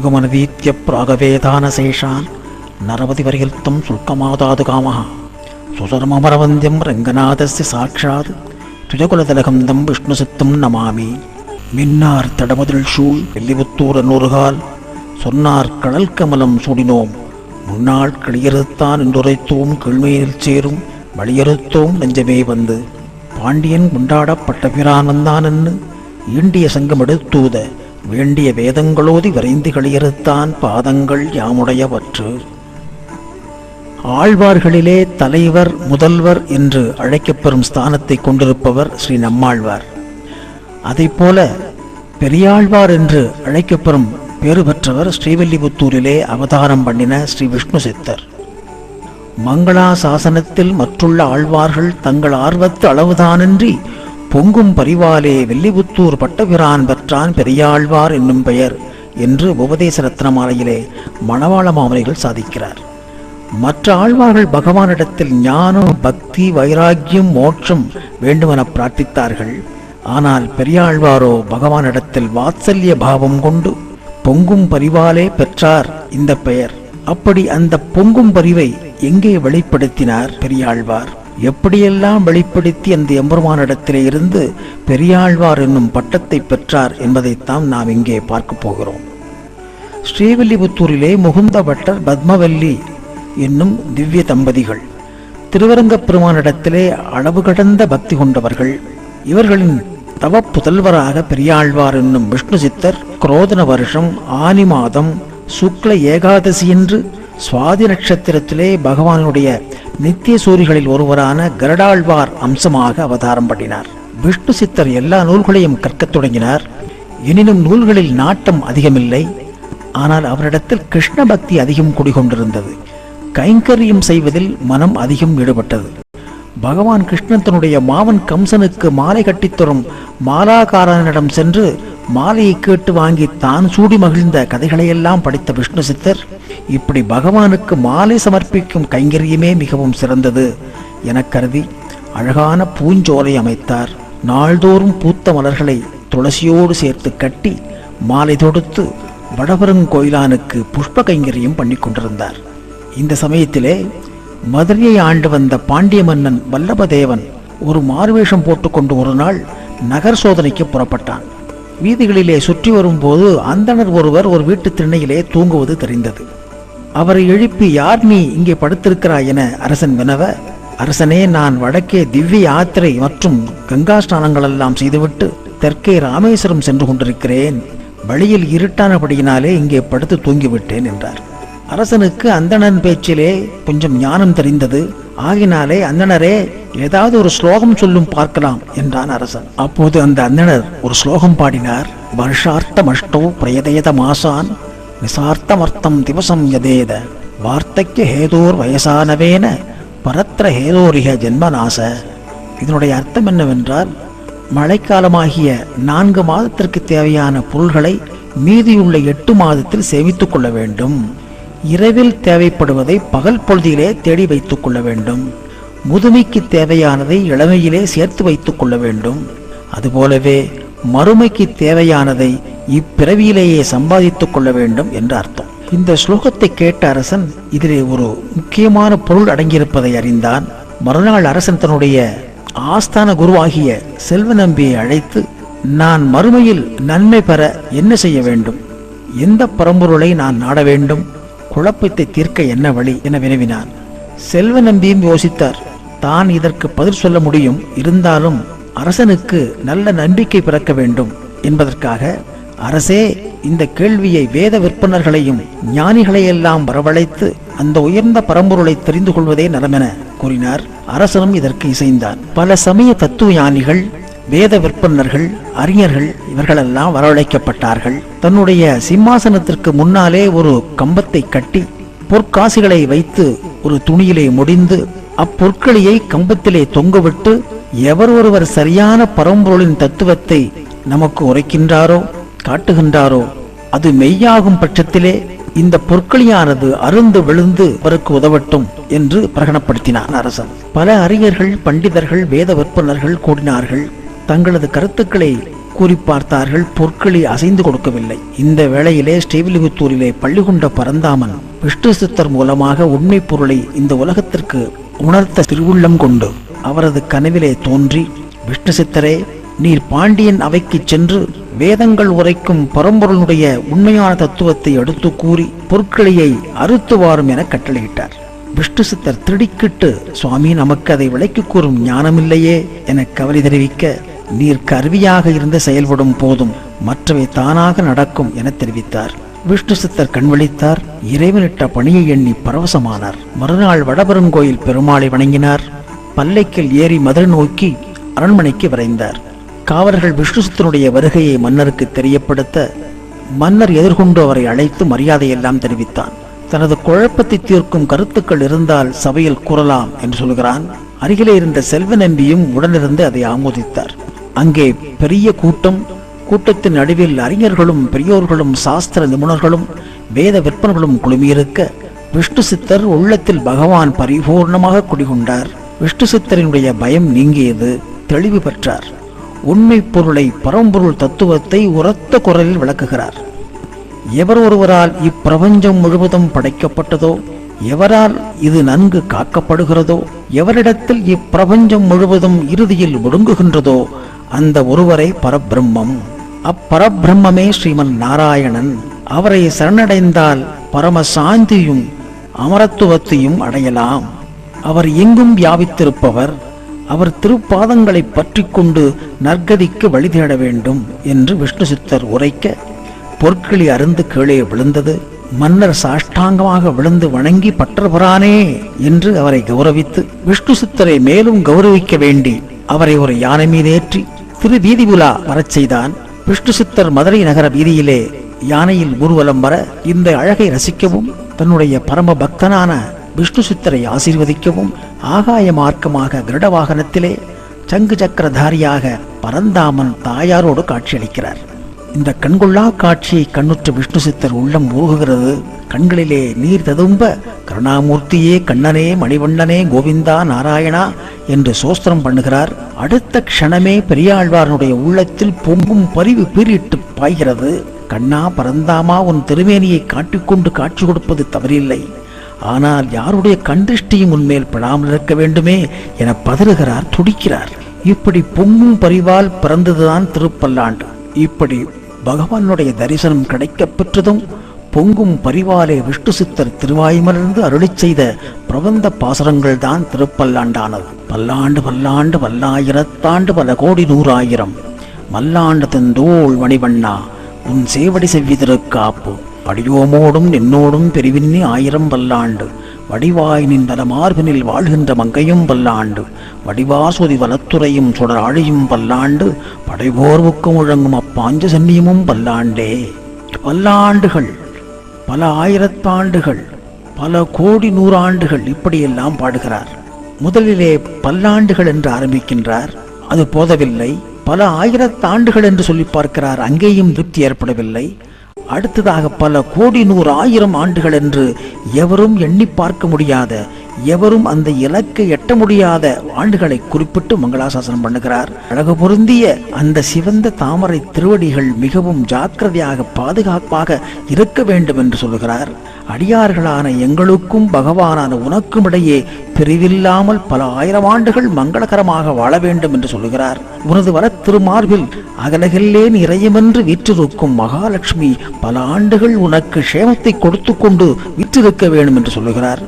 யோகமனதீத்ய பிராகவேதான சேஷான் நரவதி வரிகிருத்தம் சுல்கமாதாது காமஹ சுசர்மமரவந்தியம் ரங்கநாதஸ்ய சாட்சாத் துஜகுலதலகந்தம் விஷ்ணு சித்தம் நமாமி. மின்னார் தடமதில் சூழ் வெள்ளிபுத்தூர் நூறுகால் சொன்னார் கடல் கமலம் சூடினோம் முன்னாள் கிளியறுத்தான் என்றுரைத்தோம் கீழ்மையில் சேரும் வழியறுத்தோம் நெஞ்சமே வந்து பாண்டியன் கொண்டாடப்பட்ட பிரான் வந்தான் என்று ஈண்டிய சங்கம் எடுத்தூத வேண்டிய வேதங்களோதி வரைந்து களியறுத்தான் பாதங்கள் யாமுடையவற்று. ஆழ்வார்களிலே தலைவர் முதல்வர் என்று அழைக்கப்பெறும் ஸ்தானத்தை கொண்டிருப்பவர் ஸ்ரீ நம்மாழ்வார். அதைப்போல பெரியாழ்வார் என்று அழைக்கப்பெறும் பேறு பெற்றவர் ஸ்ரீவில்லிபுத்தூரிலே அவதாரம் பண்ணின ஸ்ரீ விஷ்ணு சித்தர். மங்களா சாசனத்தில் மற்றுள்ள ஆழ்வார்கள் தங்கள் ஆர்வத்து அளவுதானின்றி பொங்கும் பரிவாலே வில்லிபுத்தூர் பட்டபிரான் பெற்றான் பெரியாழ்வார் என்னும் பெயர் என்று உபதேச ரத்னமாலையிலே மணவாள மாமனிகள் சாதிக்கிறார். மற்ற ஆழ்வார்கள் பகவானிடத்தில் ஞானம், பக்தி, வைராக்கியம், மோட்சம் வேண்டுமென பிரார்த்தித்தார்கள். ஆனால் பெரியாழ்வாரோ பகவானிடத்தில் வாத்சல்ய பாவம் கொண்டு பொங்கும் பரிவாலே பெற்றார் இந்த பெயர். அப்படி அந்த பொங்கும் பரிவை எங்கே வெளிப்படுத்தினார் பெரியாழ்வார்? எப்படியெல்லாம் வெளிப்படுத்தி அந்த எம்பெருமானிடத்திலே இருந்து பெரியாழ்வார் என்னும் பட்டத்தை பெற்றார் என்பதைத்தான் நாம் இங்கே பார்க்க போகிறோம். ஸ்ரீவில்லிபுத்தூரிலே முகுந்த பட்டர், பத்மவல்லி என்னும் திவ்ய தம்பதிகள் திருவரங்கப் பெருமானிடத்திலே அளவு கடந்த பக்தி கொண்டவர்கள். இவர்களின் தவ புதல்வராக பெரியாழ்வார் என்னும் விஷ்ணு சித்தர் குரோதன வருஷம் ஆனி மாதம் சுக்ல ஏகாதசி என்று சுவாதி நட்சத்திரத்திலே பகவானுடைய நித்திய சூரிகளில் ஒருவரான கருடாழ்வார் அம்சமாக அவதாரம் பண்ணினார். விஷ்ணு சித்தர் எல்லா நூல்களையும் கற்கத் தொடங்கினார். எனினும் நூல்களில் நாட்டம் அதிகமில்லை. ஆனால் அவரிடத்தில் கிருஷ்ண பக்தி அதிகம் குடிகொண்டிருந்தது. கைங்கரியம் செய்வதில் மனம் அதிகம் ஈடுபட்டது. பகவான் கிருஷ்ணன் தன்னுடைய மாவன் கம்சனுக்கு மாலை கட்டித்தரும் மாலாகாரனிடம் சென்று மாலையை கேட்டு வாங்கி தான் சூடி மகிழ்ந்த கதைகளையெல்லாம் படித்த விஷ்ணு சித்தர் இப்படி பகவானுக்கு மாலை சமர்ப்பிக்கும் கைங்கரியமே மிகவும் சிறந்தது என கருதி அழகான பூஞ்சோலை அமைத்தார். நாள்தோறும் பூத்த மலர்களை துளசியோடு சேர்த்து கட்டி மாலை தொடுத்து வடபெருங்கோயிலானுக்கு புஷ்ப கைங்கரியம் பண்ணி கொண்டிருந்தார். இந்த சமயத்திலே மதுரையை ஆண்டு வந்த பாண்டிய மன்னன் வல்லபதேவன் ஒரு மாறுவேஷம் போட்டுக்கொண்டு ஒரு நாள் நகர் சோதனைக்கு புறப்பட்டான். வீதிகளிலே சுற்றி வரும்போது அந்தணர் ஒருவர் ஒரு வீட்டு திண்ணையிலே தூங்குவது தெரிந்தது. அவரை எழுப்பி, யார் நீ இங்கே படுத்திருக்கிறாய் என அரசன் வினவ, அரசனே, நான் வடக்கே திவ்ய யாத்திரை மற்றும் கங்கா ஸ்நானங்கள் எல்லாம் செய்துவிட்டு தெற்கே ராமேஸ்வரம் சென்று கொண்டிருக்கிறேன். வழியில் இருட்டானபடியினாலே இங்கே படுத்து தூங்கிவிட்டேன் என்றார். அரசனுக்கு அந்தணன் பேச்சிலே கொஞ்சம் ஞானம் தெரிந்தது. ஆகினாலே, அந்தணரே, ஏதாவது ஒரு ஸ்லோகம் சொல்லும் பார்க்கலாம் என்றான் அரசன். அப்போது அந்த அந்தணர் ஒரு ஸ்லோகம் பாடினார். வருஷார்த்தமஷ்டோ பிரயதேத மாசான் நிசார்த்தமர்த்தம் திவசம் யதேத வார்த்தைக்கு ஹேதோர் வயசானவேன பரத்திர ஹேதோரிக ஜென்மநாச. இதனுடைய அர்த்தம் என்னவென்றால், மழைக்காலமாகிய 4 மாதத்திற்கு தேவையான பொருள்களை மீதியுள்ள 8 மாதத்தில் சேமித்துக் கொள்ள வேண்டும். இரவில் தேவைப்படுவதை பகல் பொழுதிலே தேடி வைத்துக் கொள்ள வேண்டும். முதுமைக்கு தேவையானதை இளமையிலே சேர்த்து வைத்துக் கொள்ள வேண்டும். அதுபோலவே மறுமைக்கு தேவையானதை இப்பிறவியிலேயே சம்பாதித்துக் கொள்ள வேண்டும் என்று அர்த்தம். இந்த ஸ்லோகத்தை கேட்ட அரசன் இதிலே ஒரு முக்கியமான பொருள் அடங்கியிருப்பதை அறிந்தான். மறுநாள் அரசன் தன்னுடைய ஆஸ்தான குருவாகிய செல்வ நம்பியை அழைத்து, நான் மறுமையில் நன்மை பெற என்ன செய்ய வேண்டும், எந்த பரம்பொருளை நான் நாட வேண்டும், குழப்பத்தை தீர்க்க என்ன வழி என வினவினான். செல்வ நம்பியும் யோசித்தார். தான் இதற்கு பதில் சொல்ல முடியும், இருந்தாலும் அரசனுக்கு நல்ல நம்பிக்கை பிறக்க வேண்டும் என்பதற்காக, அரசே, இந்த கேள்வியை வேத விற்பனர்களையும் ஞானிகளையெல்லாம் வரவழைத்து அந்த உயர்ந்த பரம்பொருளை தெரிந்து கொள்வதே நலமென கூறினார். அரசனும் இதற்கு இசைந்தான். பல சமய தத்துவ ஞானிகள், வேத விற்பனர்கள், அறிஞர்கள் இவர்களெல்லாம் வரவழைக்கப்பட்டார்கள். தன்னுடைய சிம்மாசனத்திற்கு முன்னாலே ஒரு கம்பத்தை கட்டி பொற்காசுகளை வைத்து ஒரு துணியிலே முடிந்து அப்பொற்களியை கம்பத்திலே தொங்கவிட்டு, எவர் ஒருவர் சரியான பரம்பொருளின் தத்துவத்தை நமக்கு உரைக்கின்றாரோ காட்டுகின்றாரோ அது மெய்யாகும் பட்சத்திலே இந்த பொற்களியானது அருந்து விழுந்து அவருக்கு உதவட்டும் என்று பிரகடனப்படுத்தினான் அரசன். பல அறிஞர்கள், பண்டிதர்கள், வேத விற்பனர்கள் கூடினார்கள். தங்களது கருத்துக்களை கூறி பார்த்தார்கள். பொற்களி அசைந்து கொடுக்கவில்லை. இந்த வேளையிலே ஸ்ரீவில்லிபுத்தூரிலே பள்ளி கொண்ட பரந்தாமன் விஷ்ணு சித்தர் மூலமாக உண்மை பொருளை இந்த உலகத்திற்கு உணர்த்த திருவுள்ளம் கொண்டு அவரது கனவிலே தோன்றி, விஷ்ணு சித்தரே, நீர் பாண்டியன் அவைக்கு சென்று வேதங்கள் உரைக்கும் பரம்பொருளுடைய உண்மையான தத்துவத்தை எடுத்து கூறி பொற்களியை அறுத்து வாரும் என கட்டளையிட்டார். விஷ்ணு சித்தர் திடுக்கிட்டு, சுவாமி, நமக்கு அதை விளக்கி கூறும் ஞானமில்லையே என கவலை தெரிவிக்க, நீர் கருவியாக இருந்து செயல்படும் போதும் மற்றவை தானாக நடக்கும் என தெரிவித்தார். விஷ்ணு சித்தர் கண்விழித்தார். இறைவனிட்ட பணியை எண்ணி பரவசமானார். மறுநாள் வடபெருங்கோயில் பெருமாளை வணங்கினார். பல்லைக்கில் ஏறி மதுரை நோக்கி அரண்மனைக்கு விரைந்தார். காவலர்கள் விஷ்ணு சித்தனுடைய வருகையை மன்னருக்கு தெரியப்படுத்த மன்னர் எதிர்கொண்டு அவரை அழைத்து மரியாதையெல்லாம் தெரிவித்தான். தனது குழப்பத்தை தீர்க்கும் கருத்துக்கள் இருந்தால் சபையில் கூறலாம் என்று சொல்கிறான். அருகிலே இருந்த செல்வ நம்பியும் உடனிருந்து அதை ஆமோதித்தார். அங்கே பெரிய கூட்டம். கூட்டத்தின் நடுவில் அறிஞர்களும் பெரியோர்களும் சாஸ்திர நிபுணர்களும் வேத விற்பனர்களும் குழுமியிருக்க விஷ்ணு சித்தர் உள்ளத்தில் பகவான் பரிபூர்ணமாக குடிகொண்டார். விஷ்ணு சித்தரினுடைய பயம் நீங்கியது. தெளிவு பெற்றார். உண்மை பொருளை, பரம்பொருள் தத்துவத்தை உரத்த குரலில் விளக்குகிறார். எவர் ஒருவரால் இப்பிரபஞ்சம் முழுவதும் படைக்கப்பட்டதோ, எவரால் இது நன்கு காக்கப்படுகிறதோ, எவரிடத்தில் இப்பிரபஞ்சம் முழுவதும் இறுதியில் ஒடுங்குகின்றதோ அந்த ஒருவரை பரபிரம்மம். அப்பரபிரம்மே ஸ்ரீமன் நாராயணன். அவரை சரணடைந்தால் பரமசாந்தியும் அமரத்துவத்தையும் அடையலாம். அவர் எங்கும் வியாபித்திருப்பவர். அவர் திருப்பாதங்களை பற்றி கொண்டு நற்கதிக்கு வழி தேட வேண்டும் என்று விஷ்ணு சித்தர் உரைக்க பொற்களி அருந்து கீழே விழுந்தது. மன்னர் சாஷ்டாங்கமாக விழுந்து வணங்கி பற்றபுரானே என்று அவரை கௌரவித்து விஷ்ணு சித்தரை மேலும் கௌரவிக்க வேண்டி அவரை ஒரு யானை மீதேற்றி திரு வீதி உலா வரச் செய்தான். விஷ்ணு சித்தர் மதுரை நகர வீதியிலே யானையில் ஊர்வலம் வர இந்த அழகை ரசிக்கவும் தன்னுடைய பரம பக்தனான விஷ்ணு சித்தரை ஆசீர்வதிக்கவும் ஆகாய மார்க்கமாக கருட வாகனத்திலே சங்கு சக்கரதாரியாக பரந்தாமன் தாயாரோடு காட்சியளிக்கிறார். இந்த கண்கொள்ளா காட்சியை கண்ணுற்ற விஷ்ணு சித்தர் உள்ளம் உருகுகிறது. கண்களிலே நீர் ததும்ப, கருணாமூர்த்தியே, கண்ணனே, மணிவண்ணனே, கோவிந்தா, நாராயணா என்று சோஸ்திரம் பண்ணுகிறார். அடுத்த க்ஷணமே பெரியாழ்வாரனுடைய உள்ளத்தில் பொங்கும் பரிவு பீறிட்டு பாய்கிறது. கண்ணா, பரந்தாமா, உன் திருமேனியை காட்டிக்கொண்டு காட்சி கொடுப்பது தவறில்லை. ஆனால் யாருடைய கண்டிஷ்டியும் உன்மேல் படாமல் இருக்க வேண்டுமே என பதறுகிறார், துடிக்கிறார். இப்படி பொங்கும் பரிவால் பிறந்ததுதான் திருப்பல்லாண்டு. இப்படி பகவானுடைய தரிசனம் கிடைக்கப் பெற்றதும் பொங்கும் பரிவாலே விஷ்ணு சித்தர் திருவாய்மலர்ந்து அருளிச் செய்த பிரபந்த பாசுரங்கள் தான் திருப்பல்லாண்டானது. பல்லாண்டு பல்லாண்டு பல்லாயிரத்தாண்டு பல கோடி நூறாயிரம் மல்லாண்டு தந்தோள் மணிவண்ணா உன் சேவடி செவ்வி திருக்காப்பு அடியோமோடும் நின்னோடும் பெருவின்னி ஆயிரம் பல்லாண்டு வடிவாய் நின் தலமார்பினில் வாழ்கின்ற மங்கையும் பல்லாண்டு வடிவாசொதி வலத்துறையும் சுடர் ஆழியும் பல்லாண்டு படைபோர்வுக்கு முழங்கும் அப்பாஞ்ச சன்னியமும் பல்லாண்டே. பல்லாண்டுகள், பல ஆயிரத்தாண்டுகள், பல கோடி நூறாண்டுகள் இப்படியெல்லாம் பாடுகிறார். முதலிலே பல்லாண்டுகள் என்று ஆரம்பிக்கின்றார். அது போதவில்லை. பல ஆயிரத்தாண்டுகள் என்று சொல்லி பார்க்கிறார். அங்கேயும் திருப்தி ஏற்படவில்லை. அடுத்ததாக பல கோடி நூறு ஆயிரம் ஆண்டுகள் என்று எவரும் எண்ணி பார்க்க முடியாத, எவரும் அந்த இலக்கை எட்ட முடியாத ஆண்டுகளை குறிப்பிட்டு மங்களாசாசனம் பண்ணுகிறார். அழகு பொருந்திய அந்த சிவந்த தாமரை திருவடிகள் மிகவும் ஜாக்கிரதையாக பாதுகாப்பாக இருக்க வேண்டும் என்று சொல்லுகிறார். அடியார்களான எங்களுக்கும் பகவானான உனக்கும் இடையே பிரிவில்லாமல் பல ஆயிரம் ஆண்டுகள் மங்களகரமாக வாழ வேண்டும் என்று சொல்லுகிறார். உனது வர திருமார்பில் அகலகில்லே நிறையமென்று வீற்றிருக்கும் மகாலட்சுமி பல ஆண்டுகள் உனக்கு க்ஷேமத்தை கொடுத்து கொண்டு வீற்றிருக்க வேண்டும் என்று சொல்லுகிறார்.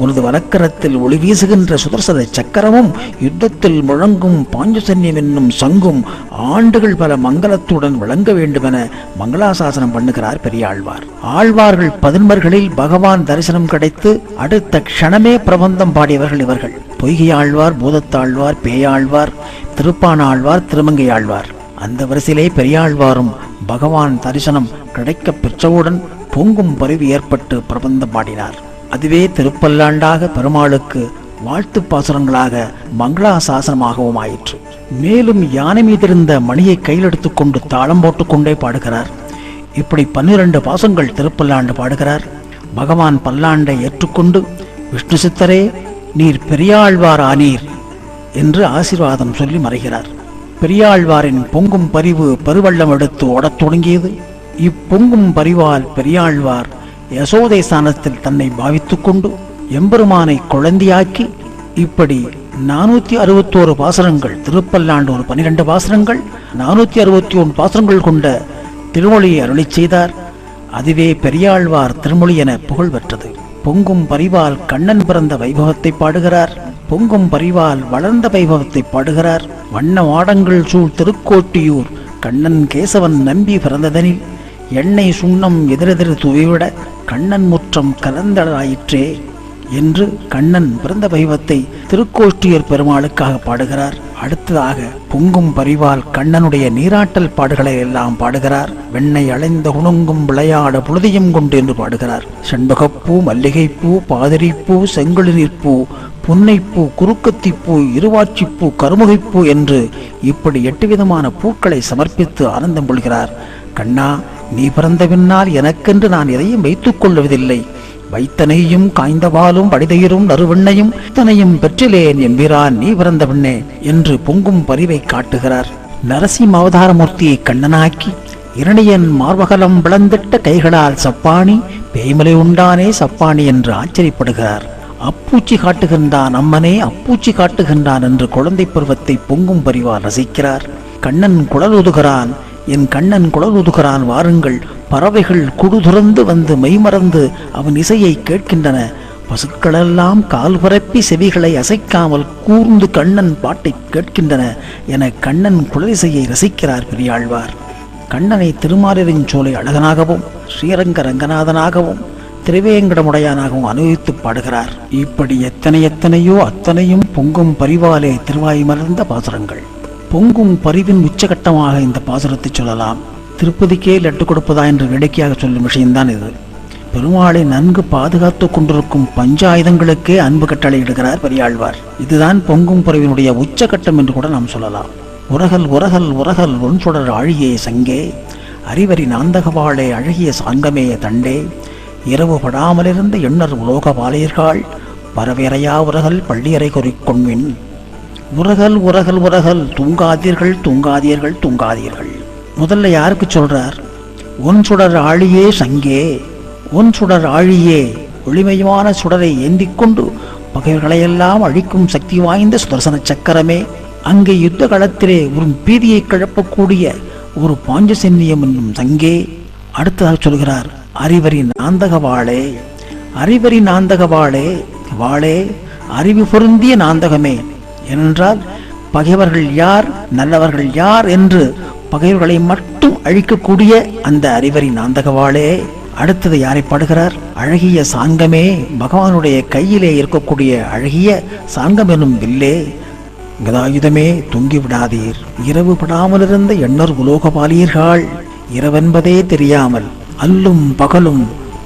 உனது வலக்கரத்தில் ஒளி வீசுகின்ற சுதர்சன சக்கரமும் யுத்தத்தில் முழங்கும் பாஞ்சசன்யம் என்னும் சங்கும் ஆண்டுகள் பல மங்களத்துடன் விளங்க வேண்டுமென மங்களாசாசனம் பண்ணுகிறார் பெரியாழ்வார். ஆழ்வார்கள் 11 பகவான் தரிசனம் கிடைத்து அடுத்த க்ஷணமே பிரபந்தம் பாடியவர்கள் இவர்கள். பொய்கை ஆழ்வார், பூதத்தாழ்வார், பேயாழ்வார், திருப்பானாழ்வார், திருமங்கையாழ்வார். அந்த வரிசையிலே பெரியாழ்வாரும் பகவான் தரிசனம் கிடைக்க பெற்றவுடன் பொங்கும் பரிவு ஏற்பட்டு பிரபந்தம் பாடினார். அதுவே திருப்பல்லாண்டாக பெருமாளுக்கு வாழ்த்து பாசுரங்களாக மங்களாசாசனமாகவும் ஆயிற்று. மேலும் யானை மீதிருந்த மணியை கையில் எடுத்துக்கொண்டு தாளம் போட்டுக்கொண்டே பாடுகிறார். இப்படி 12 பாசங்கள் திருப்பல்லாண்டு பாடுகிறார். பகவான் பல்லாண்டை ஏற்றுக்கொண்டு விஷ்ணு சித்தரே நீர் பெரியாழ்வார் ஆனீர் என்று ஆசீர்வாதம் சொல்லி மறைகிறார். பெரியாழ்வாரின் பொங்கும் பரிவு பெருவெள்ளம் எடுத்து ஓடத் தொடங்கியது. இப்பொங்கும் பரிவால் பெரியாழ்வார் யசோதை ஸ்தானத்தில் தன்னை பாவித்துக் கொண்டு எம்பெருமானை குழந்தையாக்கி இப்படி 461 பாசுரங்கள், திருப்பல்லாண்டு ஒரு 12 பாசுரங்கள், 461 பாசுரங்கள் கொண்ட திருமொழியை அருளி செய்தார். அதுவே பெரியாழ்வார் திருமொழி என புகழ் பெற்றது. பொங்கும் பரிவால் கண்ணன் பிறந்த வைபவத்தை பாடுகிறார். பொங்கும் பரிவால் வளர்ந்த வைபவத்தை பாடுகிறார். வண்ண வாடங்கள் சூழ் திருக்கோட்டியூர் கண்ணன் கேசவன் நம்பி பிறந்ததனில் எண்ணெய் சுண்ணம் எதிரெதிர் துவிவிட கண்ணன் முற்றம் கலந்தடாயிற்றே என்று கண்ணன் பிறந்த வைபவத்தை திருக்கோஷ்டியர் பெருமாளுக்காக பாடுகிறார். அடுத்ததாக பொங்கும் பரிவால் கண்ணனுடைய நீராட்டல் பாடுகளை எல்லாம் பாடுகிறார். வெண்ணெய் அலைந்த குணுங்கும் விளையாட புழுதியும் கொண்டு என்று பாடுகிறார். செண்பகப்பூ, மல்லிகைப்பூ, பாதிரிப்பூ, செங்குளிர்பூ, புன்னைப்பூ, குறுக்கத்திப்பூ, இருவாட்சிப்பூ, கருமுகைப்பூ என்று இப்படி 8 விதமான பூக்களை சமர்ப்பித்து ஆனந்தம் கொள்கிறார். கண்ணா, நீ பிறந்த பின்னால் எனக்கென்று நான் எதையும் வைத்துக் கொள்வதில்லை. வைத்தனையும் காய்ந்தவாலும் வடிதயிரும் நறுவெண்ணையும் இத்தனையும் பெற்றிலேன் எம்பிரான் நீ பிறந்த பின்னே என்று பொங்கும் பரிவை காட்டுகிறார். நரசிம்ம அவதாரமூர்த்தியை கண்ணனாக்கி இரணியன் மார்பகலம் விளந்திட்ட கைகளால் சப்பாணி பேய்மலை உண்டானே சப்பாணி என்று ஆச்சரியப்படுகிறார். அப்பூச்சி காட்டுகின்றான் அம்மனே, அப்பூச்சி காட்டுகின்றான் என்று குழந்தை பருவத்தை பொங்கும் பரிவால் ரசிக்கிறார். கண்ணன் குழல் ஊதுகிறான், என் கண்ணன் குழல் ஊதுகிறான் வாருங்கள். பறவைகள் குடு துறந்து வந்து மெய்மறந்து அவன் இசையை கேட்கின்றன. பசுக்களெல்லாம் கால் பரப்பி செவிகளை அசைக்காமல் கூர்ந்து கண்ணன் பாட்டை கேட்கின்றன என கண்ணன் குழலிசையை ரசிக்கிறார் பெரியாழ்வார். கண்ணனை திருமாலின் சோலை அழகனாகவும் ஸ்ரீரங்க ரங்கநாதனாகவும் திருவேங்கடமுடையானாகவும் அனுபவித்து பாடுகிறார். இப்படி எத்தனையோ அத்தனையும் பொங்கும் பரிவாலே திருவாய் மலர்ந்த பாசுரங்கள். பொங்கும் பரிவின் உச்சகட்டமாக இந்த பாசுரத்தை சொல்லலாம். திருப்பதிக்கே லட்டு கொடுப்பதா என்று வேடிக்கையாக சொல்லும் விஷயம்தான் இது. பெருமாளை நன்கு பாதுகாத்து கொண்டிருக்கும் பஞ்சாயுதங்களுக்கே அன்பு கட்டளை இடுகிறார் பெரியாழ்வார். இதுதான் பொங்கும் பரிவினுடைய உச்சகட்டம் என்று கூட நாம் சொல்லலாம். உரகல் உரகல் உரகல் ஒன்சுடர் ஆழியே சங்கே, அறிவரி நாந்தகவாளே அழகிய சாங்கமே தண்டே, இரவு படாமலிருந்த எண்ணர் உலோக வாலியர்கள் பரவேறையா உரகல் பள்ளியறை குறிக்கொண்மின். உரகல் உரகல் உரகல், தூங்காதீர்கள் தூங்காதீர்கள் தூங்காதீர்கள். முதல்ல யாருக்கு சொல்றார்? ஒன் சுடர் ஆழியே சங்கே, ஒன் சுடர் ஆழியே, ஒளிமயமான சுடரை ஏந்திக்கொண்டு பகைவர்களையெல்லாம் அழிக்கும் சக்தி வாய்ந்த சுதர்சன சக்கரமே, அங்கே யுத்த களத்திலே ஒரு பீதியை கிளப்பக்கூடிய ஒரு பாஞ்சசன்னியம் என்னும் சங்கே. அடுத்ததாக சொல்கிறார், அறிவரி நாந்தக வாளே, அறிவரி நாந்தக வாளே, வாளே அறிவு பொருந்திய நாந்தகமே. ஏனென்றால் பகைவர்கள் யார் நல்லவர்கள் யார் என்று பகைவர்களை மட்டும் அழிக்கக்கூடிய அந்த அறிவரி நாந்தகவாளே. அடுத்தது யாரை பாடுகிறார்? அழகிய சாங்கமே, பகவானுடைய கையிலே இருக்கக்கூடிய அழகிய சாங்கம் என்னும் வில்லே, கதாயுதமே தொங்கி விடாதீர். இரவு படாமலிருந்த எண்ணர் உலோகபாலியர்கள், இரவென்பதே தெரியாமல் அல்லும் பகலும்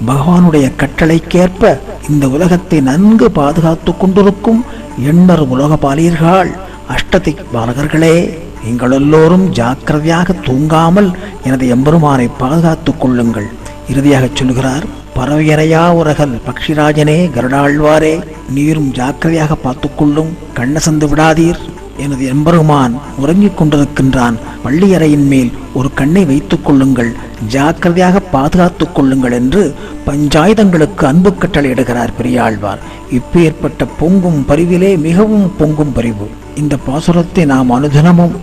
பகவானுடைய கட்டளைக்கேற்ப இந்த உலகத்தை நன்கு பாதுகாத்து கொண்டிருக்கும் எண்ணர் உலோகபாலியர்கள், அஷ்டதிக் பாலகர்களே, நீங்கள் எல்லோரும் ஜாக்கிரதையாக தூங்காமல் எனது எம்பெருமானை பாதுகாத்துக் கொள்ளுங்கள். இறுதியாக சொல்கிறார், பறவையறையா உரகல் பக்ஷிராஜனே கருடாழ்வாரே, நீரும் ஜாக்கிரதையாக பார்த்துக்கொள்ளும், கண்ணசந்து விடாதீர். எனது எம்பெருமான் உறங்கிக் கொண்டிருக்கின்றான், பள்ளியறையின் மேல் ஒரு கண்ணை வைத்துக் கொள்ளுங்கள், ஜாக்கிரதையாக பாதுகாத்துக் கொள்ளுங்கள் என்று பஞ்சாயுதங்களுக்கு அன்பு கட்டளையிடுகிறார் பெரியாழ்வார். இப்பேற்பட்ட பொங்கும் பரிவிலே மிகவும் பொங்கும் பரிவு. இந்த பாசுரத்தை நாம் அனுதினமும்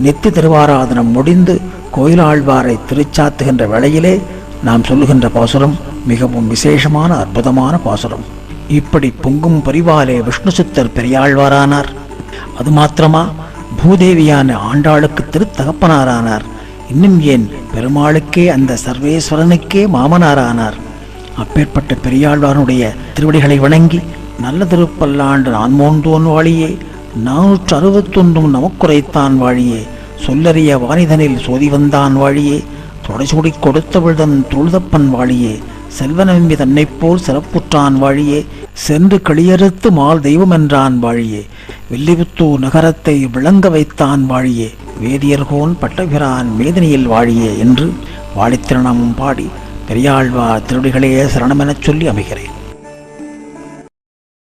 நித்திய திருவாராதனம் முடிந்து கோயிலாழ்வாரை திருச்சாத்துகின்ற வேளையிலே நாம் சொல்லுகின்ற பாசுரம் மிகவும் விசேஷமான அற்புதமான பாசுரம். இப்படி பொங்கும் பரிவாலே விஷ்ணு சித்தர் பெரியாழ்வாரானார். அது மாத்திரமா, பூதேவியான ஆண்டாளுக்கு திருத்தகப்பனாரானார். இன்னும் ஏன் பெருமாளுக்கே, அந்த சர்வேஸ்வரனுக்கே மாமனாரானார். அப்பேற்பட்ட பெரியாழ்வாருடைய திருவடிகளை வணங்கி நல்ல திருப்பல்லாண்டு நான் மோந்தோன் வாழியே, 461 நமக்குரைத்தான் வாழியே, சொல்லறிய வானிதனில் சோதி வந்தான் வாழியே, தொடைசூடி கொடுத்தவிழ்தன் தொழுதப்பன் வாழியே, செல்வனம்பி தன்னைப் போல் சிறப்புற்றான் வாழியே, சென்று களியறுத்து மால் தெய்வம் என்றான் வாழியே, வில்லிபுத்தூர் நகரத்தை விளங்க வைத்தான் வாழியே, வேதியர்கோன் பட்டபிரான் மேதினியில் வாழியே என்று வாழித்திரணமும் பாடி பெரியாழ்வார் திருடிகளே சரணமெனச் சொல்லி அமைகிறேன்.